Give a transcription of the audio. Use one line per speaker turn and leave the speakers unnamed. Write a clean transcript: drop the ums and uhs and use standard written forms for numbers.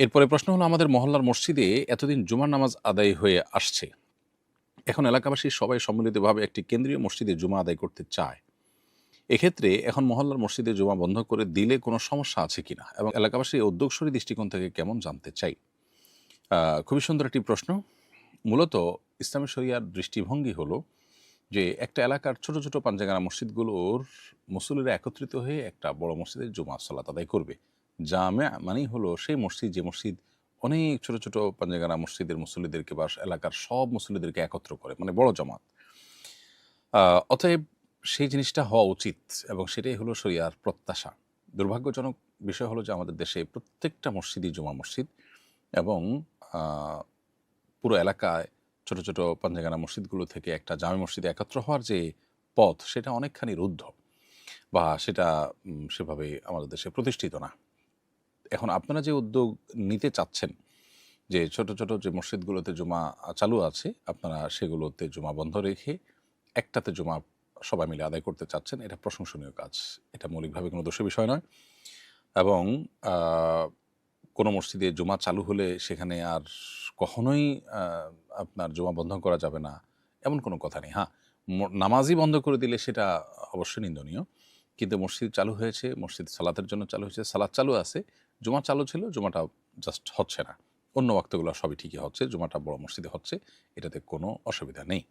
এরপরে প্রশ্ন হলো, আমাদের মহল্লার মসজিদে এতদিন জুমার নামাজ আদায় হয়ে আসছে। এখন এলাকাবাসী সবাই সম্মিলিতভাবে একটি কেন্দ্রীয় মসজিদে জুমা আদায় করতে চায়। এক্ষেত্রে এখন মহল্লার মসজিদে জুমা বন্ধ করে দিলে কোনো সমস্যা আছে কিনা, এবং এলাকাবাসীর উদ্যোগসরী দৃষ্টিকোণ থেকে কেমন জানতে চাই। খুবই সুন্দর একটি প্রশ্ন। মূলত ইসলামী শরিয়ার দৃষ্টিভঙ্গি হলো যে একটা এলাকার ছোট ছোট পাঞ্জাগানা মসজিদগুলোর মুসল্লিরা একত্রিত হয়ে একটা বড় মসজিদে জুমা সালাত আদায় করবে। জামে মানেই হলো সেই মসজিদ, যে মসজিদ অনেক ছোট ছোট পাঞ্জাগানা মসজিদের মুসল্লিদেরকে বা এলাকার সব মুসল্লিদেরকে একত্র করে, মানে বড় জামাত। অতএব সেই জিনিসটা হওয়া উচিত, এবং সেটাই হলো শরিয়ার প্রত্যাশা। দুর্ভাগ্যজনক বিষয় হলো যে আমাদের দেশে প্রত্যেকটা মসজিদই জুমা মসজিদ, এবং আহ, পুরো এলাকায় ছোট ছোট পাঞ্জাগানা মসজিদগুলো থেকে একটা জামে মসজিদে একত্র হওয়ার যে পথ, সেটা অনেকখানি রুদ্ধ, বা সেটা সেভাবে আমাদের দেশে প্রতিষ্ঠিত না। এখন আপনারা যে উদ্যোগ নিতে চাচ্ছেন, যে ছোট ছোট যে মসজিদগুলোতে জুমা চালু আছে, আপনারা সেগুলোতে জুমা বন্ধ রেখে একটাতে জুমা সবাই মিলে আদায় করতে চাচ্ছেন, এটা প্রশংসনীয় কাজ। এটা মৌলিকভাবে কোনো দোষের বিষয় নয়। এবং কোনো মসজিদে জুমা চালু হলে সেখানে আর কখনোই আপনার জুমা বন্ধ করা যাবে না, এমন কোনো কথা নেই। হ্যাঁ, নামাজই বন্ধ করে দিলে সেটা অবশ্যই নিন্দনীয়। কিন্তু মসজিদ চালু হয়েছে, মসজিদ সালাতের জন্য চালু হয়েছে, সালাত চালু আছে, জুমা চালু ছিল, জুমাটা জাস্ট হচ্ছে না। অন্য ওয়াক্তগুলো সবই ঠিকই হচ্ছে, জুমাটা বড় মসজিদে হচ্ছে, এটাতে কোনো অসুবিধা নেই।